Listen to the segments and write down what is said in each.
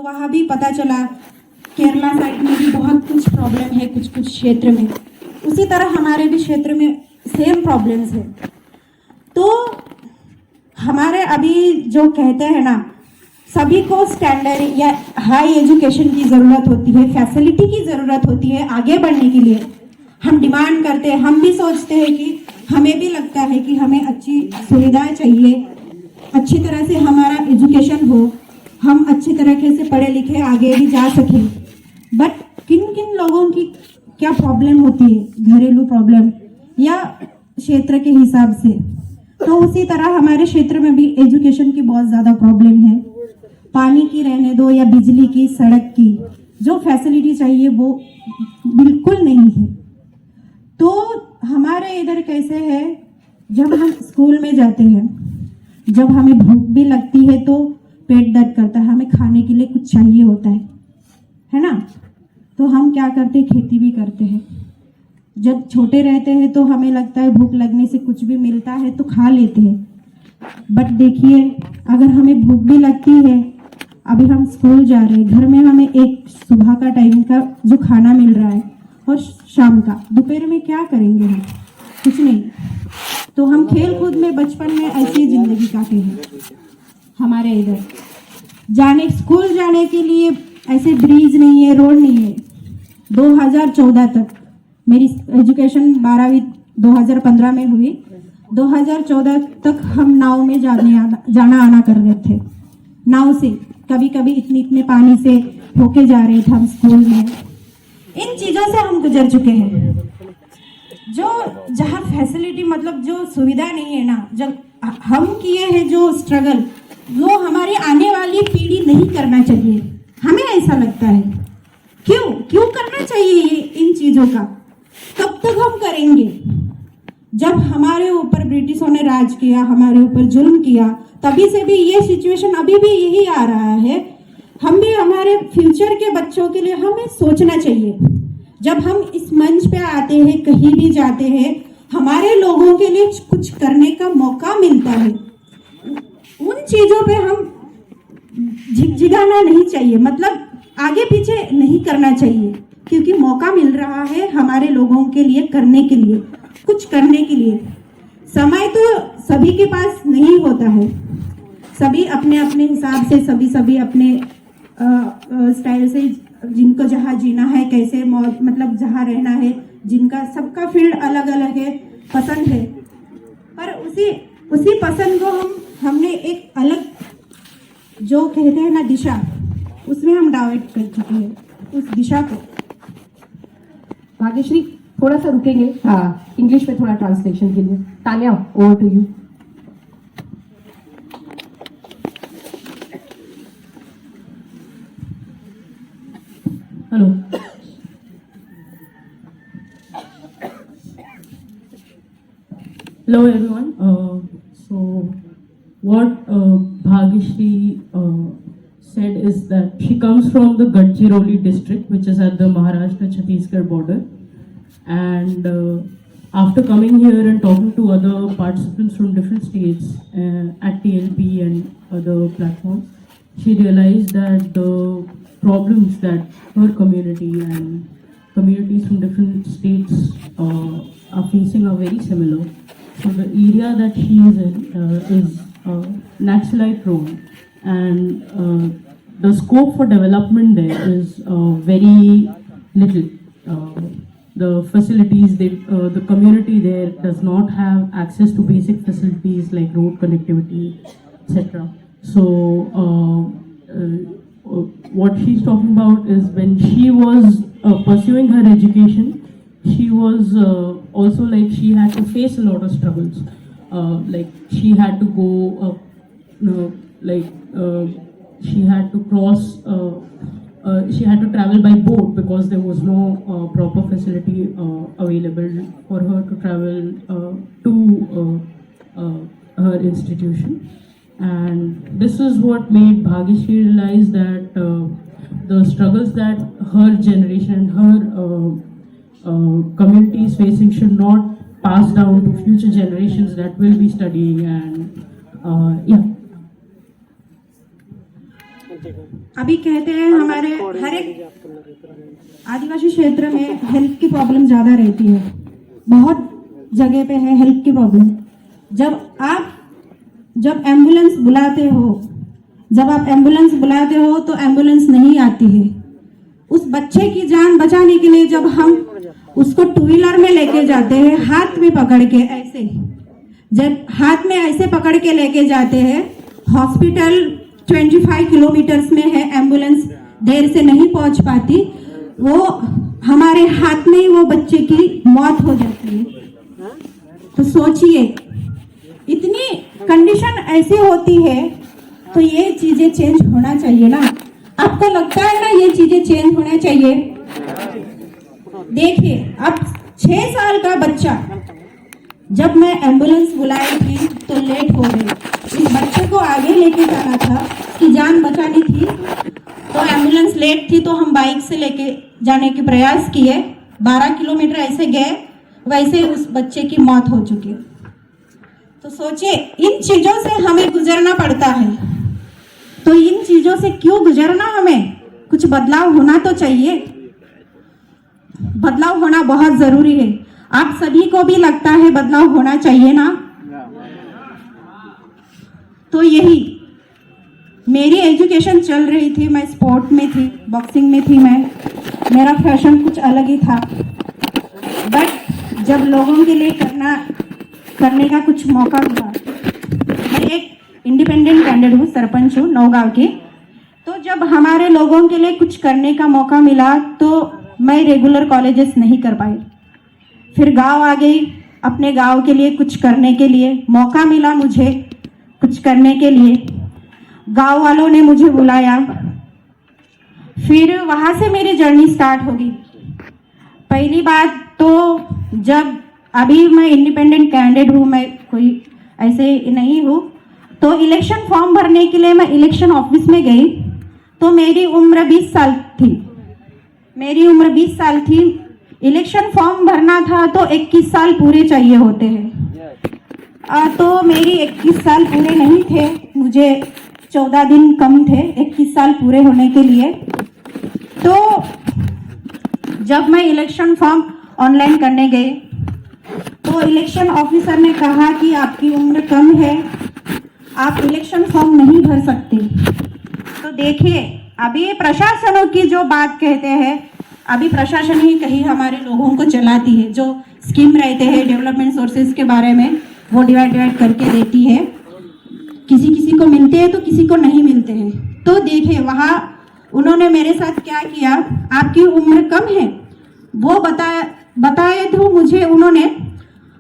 वहाँ भी पता चला केरला साइड में भी बहुत कुछ प्रॉब्लम है कुछ कुछ क्षेत्र में, उसी तरह हमारे भी क्षेत्र में सेम प्रॉब्लम्स है। तो हमारे अभी जो कहते हैं ना, सभी को स्टैंडर्ड या हाई एजुकेशन की ज़रूरत होती है, फैसिलिटी की ज़रूरत होती है आगे बढ़ने के लिए। हम डिमांड करते हैं, हम भी सोचते हैं कि हमें भी लगता है कि हमें अच्छी सुविधाएं चाहिए, अच्छी तरह से हमारा एजुकेशन हो, हम अच्छी तरीके से पढ़े लिखे आगे भी जा सकें। बट किन किन लोगों की क्या प्रॉब्लम होती है, घरेलू प्रॉब्लम या क्षेत्र के हिसाब से, तो उसी तरह हमारे क्षेत्र में भी एजुकेशन की बहुत ज़्यादा प्रॉब्लम है। पानी की रहने दो या बिजली की, सड़क की, जो फैसिलिटी चाहिए वो बिल्कुल नहीं है। तो हमारे इधर कैसे है, जब हम स्कूल में जाते हैं, जब हमें भूख भी लगती है तो पेट दर्द करता है, हमें खाने के लिए कुछ चाहिए होता है ना। तो हम क्या करते हैं, खेती भी करते हैं। जब छोटे रहते हैं तो हमें लगता है भूख लगने से कुछ भी मिलता है तो खा लेते हैं। बट देखिए, अगर हमें भूख भी लगती है, अभी हम स्कूल जा रहे हैं, घर में हमें एक सुबह का टाइम का जो खाना मिल रहा है और शाम का, दोपहर में क्या करेंगे हम? कुछ नहीं। तो हम खेल कूद में बचपन में ऐसे ही जिंदगी काटे हैं। हमारे इधर स्कूल जाने के लिए ऐसे ब्रिज नहीं है, रोड नहीं है। 2014 तक मेरी एजुकेशन 12वीं 2015 में हुई। 2014 तक हम नाव में जाना आना कर रहे थे, नाव से कभी कभी इतने पानी से होके जा रहे थे हम स्कूल में। इन चीज़ों से हम गुजर चुके हैं। जो जहाँ फैसिलिटी मतलब जो सुविधा नहीं है ना, जब हम किए हैं जो स्ट्रगल, वो हमारी आने वाली पीढ़ी नहीं करना चाहिए, हमें ऐसा लगता है। क्यों करना चाहिए ये इन चीज़ों का? कब तक हम करेंगे? जब हमारे ऊपर ब्रिटिशों ने राज किया, हमारे ऊपर जुल्म किया, तभी से भी ये सिचुएशन अभी भी यही आ रहा है। हम भी हमारे फ्यूचर के बच्चों के लिए हमें सोचना चाहिए। जब हम इस मंच पे आते हैं, कहीं भी जाते हैं, हमारे लोगों के लिए कुछ करने का मौका मिलता है, उन चीज़ों पे हम झिगझिगाना नहीं चाहिए, मतलब आगे पीछे नहीं करना चाहिए, क्योंकि मौका मिल रहा है हमारे लोगों के लिए करने के लिए, कुछ करने के लिए। समय तो सभी के पास नहीं होता है, सभी अपने अपने हिसाब से, सभी अपने स्टाइल से, जिनको जहाँ जीना है, कैसे मतलब जहाँ रहना है, जिनका सबका फील्ड अलग अलग है, पसंद है। पर उसी पसंद को हमने एक अलग जो कहते हैं ना दिशा, उसमें हम डाइवर्ट कर चुके हैं उस दिशा को। भाग्यश्री थोड़ा सा रुकेंगे, हाँ, इंग्लिश में थोड़ा ट्रांसलेशन के लिए। Tanya, over to you. Hello. Hello everyone. So what Bhagyashri said is that she comes from the Gadchiroli district, which is at the Maharashtra-Chhattisgarh border. And after coming here and talking to other participants from different states at TLP and other platforms, she realized that the problems that her community and communities from different states are facing are very similar. So the area that she is in is Naxalite prone, and the scope for development there is very little. The facilities, the community there does not have access to basic facilities like road connectivity, etc. So what she's talking about is when she was pursuing her education, she was also like she had to face a lot of struggles. Like she had to go she had to cross, she had to travel by boat because there was no proper facility available for her to travel to her institution. And this is what made Bhagyashri realize that the struggles that her generation, her community is facing should not pass down to future generations that will be studying. And yeah. अभी कहते हैं हमारे हर एक आदिवासी क्षेत्र में health की problem ज़्यादा रहती है, बहुत जगह पे है हेल्थ की प्रॉब्लम। जब एम्बुलेंस बुलाते हो तो एम्बुलेंस नहीं आती है। उस बच्चे की जान बचाने के लिए जब हम उसको टू व्हीलर में लेके जाते हैं, हाथ में पकड़ के ऐसे, जब हाथ में ऐसे पकड़ के लेके जाते हैं, हॉस्पिटल 25 किलोमीटर्स में है, एम्बुलेंस देर से नहीं पहुंच पाती, वो हमारे हाथ में ही वो बच्चे की मौत हो जाती है। तो सोचिए, इतनी कंडीशन ऐसी होती है, तो ये चीजें चेंज होना चाहिए ना। आपको लगता है ना ये चीजें चेंज होना चाहिए? देखिए, अब 6 साल का बच्चा, जब मैं एम्बुलेंस बुलाई थी तो लेट हो गई। इस बच्चे को आगे लेके जाना था, उसकी जान बचानी थी, तो एम्बुलेंस लेट थी, तो हम बाइक से लेके जाने के प्रयास किए। 12 किलोमीटर ऐसे गए, वैसे उस बच्चे की मौत हो चुकी। तो सोचिए, इन चीजों से हमें गुजरना पड़ता है, तो इन चीजों से क्यों गुजरना? हमें कुछ बदलाव होना तो चाहिए, बदलाव होना बहुत जरूरी है। आप सभी को भी लगता है बदलाव होना चाहिए ना? तो यही मेरी एजुकेशन चल रही थी, मैं स्पोर्ट में थी, बॉक्सिंग में थी, मेरा फैशन कुछ अलग ही था। बट जब लोगों के लिए करने का कुछ मौका मिला, मैं एक इंडिपेंडेंट कैंडिडेट हूँ, सरपंच हूँ नौगांव की, तो जब हमारे लोगों के लिए कुछ करने का मौका मिला तो मैं रेगुलर कॉलेजेस नहीं कर पाई। फिर गांव आ गई, अपने गांव के लिए कुछ करने के लिए मौका मिला, मुझे कुछ करने के लिए गांव वालों ने मुझे बुलाया। फिर वहाँ से मेरी जर्नी स्टार्ट होगी। पहली बात तो, जब अभी मैं इंडिपेंडेंट कैंडिडेट हूँ, मैं कोई ऐसे नहीं हूँ, तो इलेक्शन फॉर्म भरने के लिए मैं इलेक्शन ऑफिस में गई, तो मेरी उम्र 20 साल थी। इलेक्शन फॉर्म भरना था तो 21 साल पूरे चाहिए होते हैं, तो मेरी 21 साल पूरे नहीं थे, मुझे 14 दिन कम थे 21 साल पूरे होने के लिए। तो जब मैं इलेक्शन फॉर्म ऑनलाइन करने गई, तो इलेक्शन ऑफिसर ने कहा कि आपकी उम्र कम है, आप इलेक्शन फॉर्म नहीं भर सकते। तो देखिए, अभी प्रशासनों की जो बात कहते हैं, अभी प्रशासन ही कहीं हमारे लोगों को चलाती है, जो स्कीम रहते हैं डेवलपमेंट सोर्सेज के बारे में, वो डिवाइड करके देती है, किसी किसी को मिलते हैं तो किसी को नहीं मिलते हैं। तो देखिए, वहाँ उन्होंने मेरे साथ क्या किया, आपकी उम्र कम है वो बताए थे मुझे उन्होंने,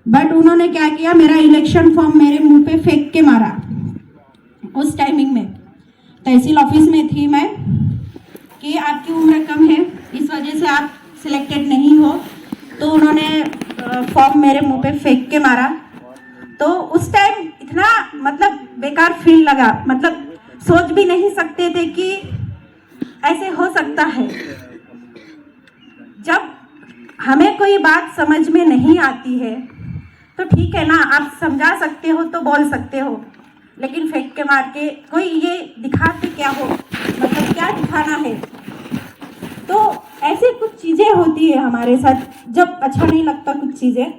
बट उन्होंने क्या किया, मेरा इलेक्शन फॉर्म मेरे मुंह पे फेंक के मारा। उस टाइमिंग में तहसील ऑफिस में थी मैं, कि आपकी उम्र कम है, इस वजह से आप सिलेक्टेड नहीं हो, तो उन्होंने फॉर्म मेरे मुंह पे फेंक के मारा। तो उस टाइम इतना मतलब बेकार फील लगा, मतलब सोच भी नहीं सकते थे कि ऐसे हो सकता है। जब हमें कोई बात समझ में नहीं आती है तो ठीक है ना, आप समझा सकते हो तो बोल सकते हो, लेकिन फेंक के मार के कोई ये दिखाते क्या हो, मतलब क्या दिखाना है। तो ऐसे कुछ चीज़ें होती है हमारे साथ, जब अच्छा नहीं लगता कुछ चीज़ें।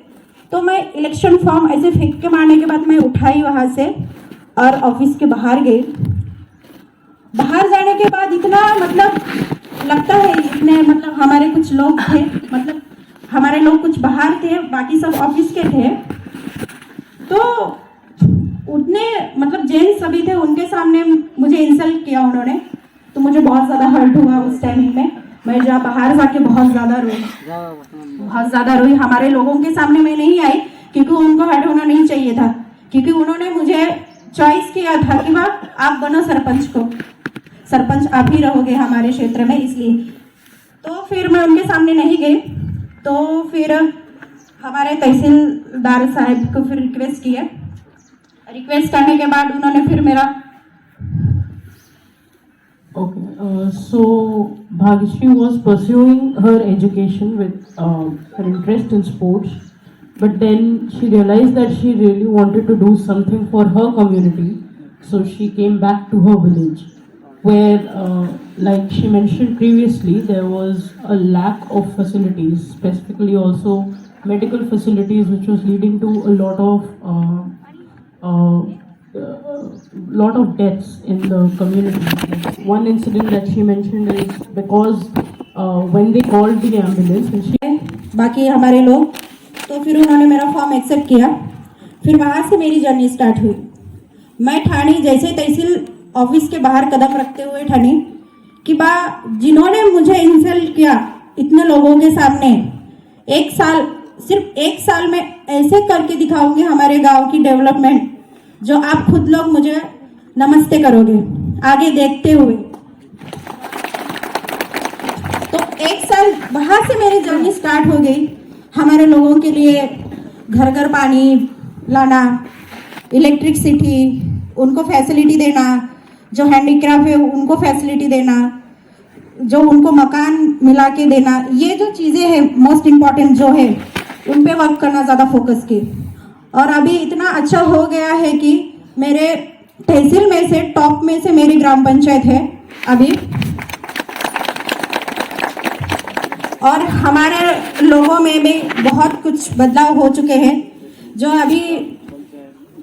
तो मैं इलेक्शन फॉर्म ऐसे फेंक के मारने के बाद मैं उठाई वहाँ से और ऑफिस के बाहर गई। बाहर जाने के बाद इतना मतलब लगता है, इतने मतलब हमारे कुछ लोग थे, मतलब हमारे लोग कुछ बाहर थे, बाकी सब ऑफिस के थे, तो उतने मतलब जेंट्स सभी थे, उनके सामने मुझे इंसल्ट किया उन्होंने, तो मुझे बहुत ज़्यादा हर्ट हुआ उस टाइमिंग में। मैं जहाँ बाहर जाके बहुत ज़्यादा रोई। हमारे लोगों के सामने मैं नहीं आई, क्योंकि उनको हर्ट होना नहीं चाहिए था, क्योंकि उन्होंने मुझे चॉइस किया था कि वाह आप बनो सरपंच आप ही रहोगे हमारे क्षेत्र में, इसलिए। तो फिर मैं उनके सामने नहीं गई, तो फिर हमारे तहसीलदार साहब को फिर रिक्वेस्ट किया। रिक्वेस्ट करने के बाद उन्होंने फिर मेरा So Bhagyashree was pursuing her education with her interest in sports, but then she realized that she really wanted to do something for her community, so she came back to her village. where, like she mentioned previously, there was a lack of facilities, specifically also medical facilities, which was leading to a lot of deaths in the community. One incident that she mentioned is because when they called the ambulance, and she बाकी हमारे लोग, तो फिर उन्होंने मेरा form accept किया। फिर वहाँ से मेरी जर्नी स्टार्ट हुई। मैं ठाणी जैसे तहसील ऑफिस के बाहर कदम रखते हुए ठाणी कि बा जिन्होंने मुझे इंसल्ट किया इतने लोगों के सामने, सिर्फ एक साल में ऐसे करके दिखाऊंगी हमारे गांव की डेवलपमेंट, जो आप खुद लोग मुझे नमस्ते करोगे आगे देखते हुए। तो एक साल वहां से मेरी जर्नी स्टार्ट हो गई। हमारे लोगों के लिए घर घर पानी लाना, इलेक्ट्रिसिटी, उनको फैसिलिटी देना, जो हैंडीक्राफ्ट है उनको फैसिलिटी देना, जो उनको मकान मिला के देना, ये जो चीज़ें हैं मोस्ट इम्पॉर्टेंट जो है उन पे वर्क करना ज़्यादा फोकस की। और अभी इतना अच्छा हो गया है कि मेरे तहसील में से टॉप में से मेरी ग्राम पंचायत है अभी। और हमारे लोगों में भी बहुत कुछ बदलाव हो चुके हैं। जो अभी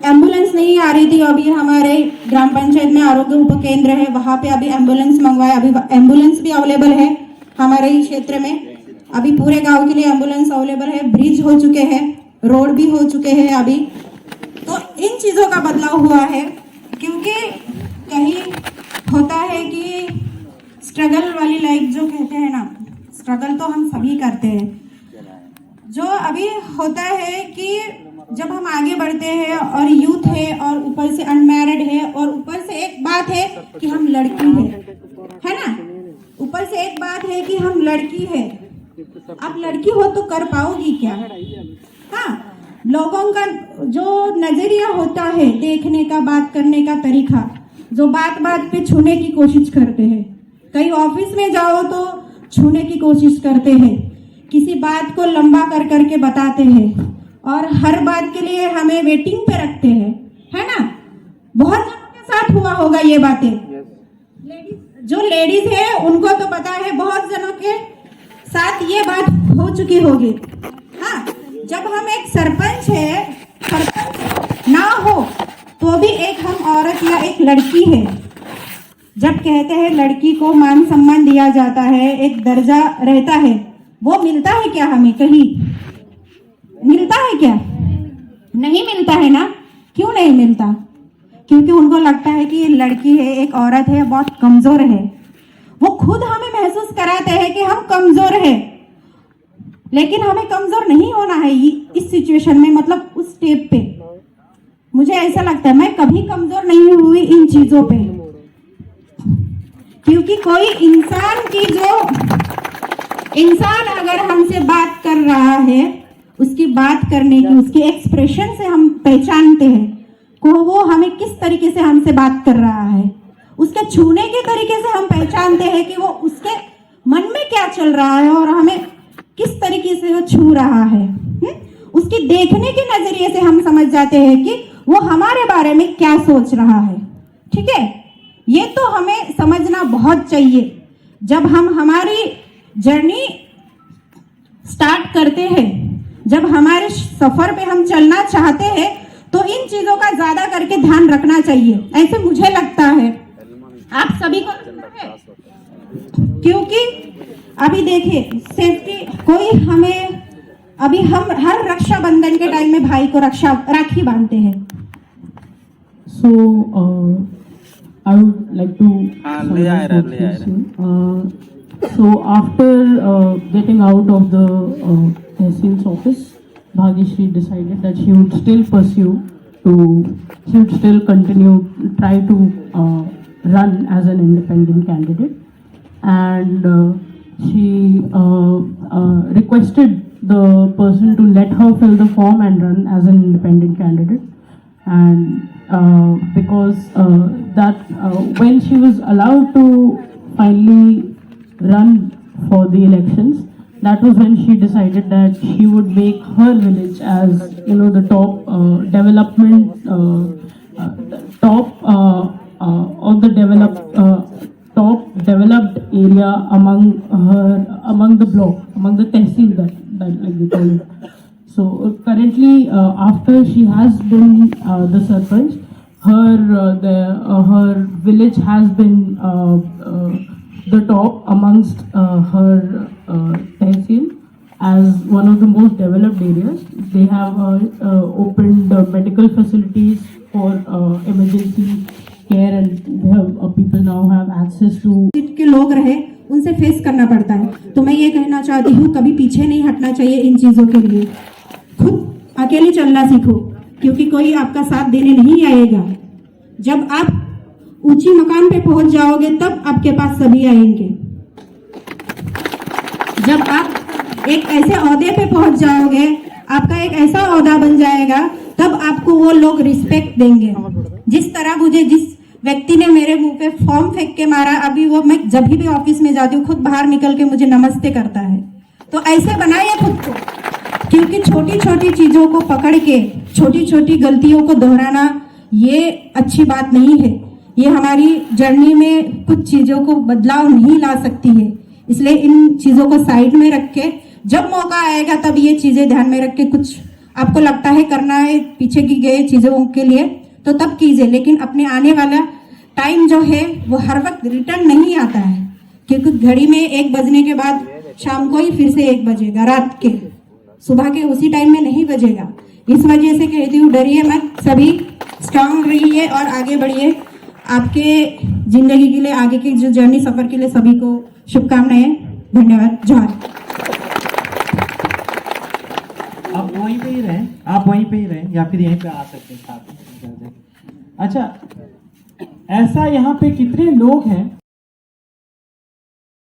एम्बुलेंस नहीं आ रही थी, अभी हमारे ग्राम पंचायत में आरोग्य उपकेंद्र है, वहाँ पे अभी एम्बुलेंस मंगवाया। अभी एम्बुलेंस भी अवेलेबल है हमारे ही क्षेत्र में। अभी पूरे गांव के लिए एम्बुलेंस अवेलेबल है। ब्रिज हो चुके हैं, रोड भी हो चुके हैं अभी। तो इन चीज़ों का बदलाव हुआ है, क्योंकि कहीं होता है कि स्ट्रगल वाली लाइफ जो कहते हैं ना, स्ट्रगल तो हम सभी करते हैं। जो अभी होता है कि जब हम आगे बढ़ते हैं और यूथ है और ऊपर से अनमैरिड है और ऊपर से एक बात है कि हम लड़की है ना, ऊपर से एक बात है कि हम लड़की है। आप लड़की हो तो कर पाओगी क्या? हाँ, लोगों का जो नजरिया होता है देखने का, बात करने का तरीका, जो बात बात पे छूने की कोशिश करते हैं। कहीं ऑफिस में जाओ तो छूने की कोशिश करते हैं, किसी बात को लंबा कर करके बताते हैं और हर बात के लिए हमें वेटिंग पे रखते हैं, है ना। बहुत जनों के साथ हुआ होगा ये बातें। जो लेडीज है उनको तो पता है, बहुत जनों के साथ ये बात हो चुकी होगी। हाँ, जब हम एक सरपंच है, सरपंच ना हो तो भी एक हम औरत या एक लड़की है। जब कहते हैं लड़की को मान सम्मान दिया जाता है, एक दर्जा रहता है, वो मिलता है क्या हमें? कहीं मिलता है क्या? नहीं मिलता है ना। क्यों नहीं मिलता? क्योंकि उनको लगता है कि ये लड़की है, एक औरत है, बहुत कमजोर है। वो खुद हमें महसूस कराते हैं कि हम कमजोर है, लेकिन हमें कमजोर नहीं होना है इस सिचुएशन में, मतलब उस स्टेप पे। मुझे ऐसा लगता है मैं कभी कमजोर नहीं हुई इन चीजों पे, क्योंकि कोई इंसान अगर हमसे बात कर रहा है, उसकी बात करने की, उसके एक्सप्रेशन से हम पहचानते हैं को वो हमें किस तरीके से हमसे बात कर रहा है। उसके छूने के तरीके से हम पहचानते हैं कि वो उसके मन में क्या चल रहा है और हमें किस तरीके से वो छू रहा है। उसकी देखने के नजरिए से हम समझ जाते हैं कि वो हमारे बारे में क्या सोच रहा है। ठीक है, ये तो हमें समझना बहुत चाहिए। जब हम हमारी जर्नी स्टार्ट करते हैं, जब हमारे सफर पे हम चलना चाहते हैं, तो इन चीजों का ज्यादा करके ध्यान रखना चाहिए, ऐसे मुझे लगता है। आप सभी को लगता है, क्योंकि अभी देखिए सेफ्टी कोई हमें, अभी हम हर रक्षाबंधन के टाइम में भाई को राखी बांधते हैं। So, I would like to so after getting out of the Tehsil's office, Bhagyashree decided that she would still continue, try to run as an independent candidate, and she requested the person to let her fill the form and run as an independent candidate. And because when she was allowed to finally run for the elections, that was when she decided that she would make her village as, the top development, top of the top developed area among the block, among the tehsil that like we call it. So currently, after she has been the sarpanch, her village has been the top amongst her tehsil as one of the most developed areas. They have opened medical facilities for emergency care, and they have people now have access to. के लोग रहे उनसे face करना पड़ता है। तो मैं ये कहना चाहती हूँ कभी पीछे नहीं हटना चाहिए इन चीज़ों के लिए। खुद अकेले चलना सीखो, क्योंकि कोई आपका साथ देने नहीं आएगा। जब आप ऊंची मकाम पे पहुंच जाओगे तब आपके पास सभी आएंगे। जब आप एक ऐसे ओहदे पे पहुंच जाओगे, आपका एक ऐसा ओहदा बन जाएगा, तब आपको वो लोग रिस्पेक्ट देंगे। जिस तरह मुझे जिस व्यक्ति ने मेरे मुंह पे फॉर्म फेंक के मारा, अभी वो मैं जब भी ऑफिस में जाती हूँ खुद बाहर निकल के मुझे नमस्ते करता है। तो ऐसे बनाइए खुद को, क्योंकि छोटी छोटी चीजों को पकड़ के छोटी छोटी गलतियों को दोहराना ये अच्छी बात नहीं है। ये हमारी जर्नी में कुछ चीजों को बदलाव नहीं ला सकती है। इसलिए इन चीजों को साइड में रख के जब मौका आएगा तब ये चीजें ध्यान में रख के कुछ आपको लगता है करना है पीछे की गए चीजों के लिए तो तब कीजिए, लेकिन अपने आने वाला टाइम जो है वो हर वक्त रिटर्न नहीं आता है, क्योंकि घड़ी में 1 बजने के बाद शाम को ही फिर से 1 बजेगा, रात के सुबह के उसी टाइम में नहीं बजेगा। इस वजह से कहती हूँ डरिए मत, सभी स्ट्रांग रहिए और आगे बढ़िए। आपके जिंदगी के लिए, आगे की जो जर्नी सफर के लिए सभी को शुभकामनाएं। धन्यवाद। जोहार। आप वहीं पे ही रहें, आप वहीं पे ही रहें या फिर यहीं पे आ सकते हैं साथ में। अच्छा, ऐसा यहाँ पे कितने लोग हैं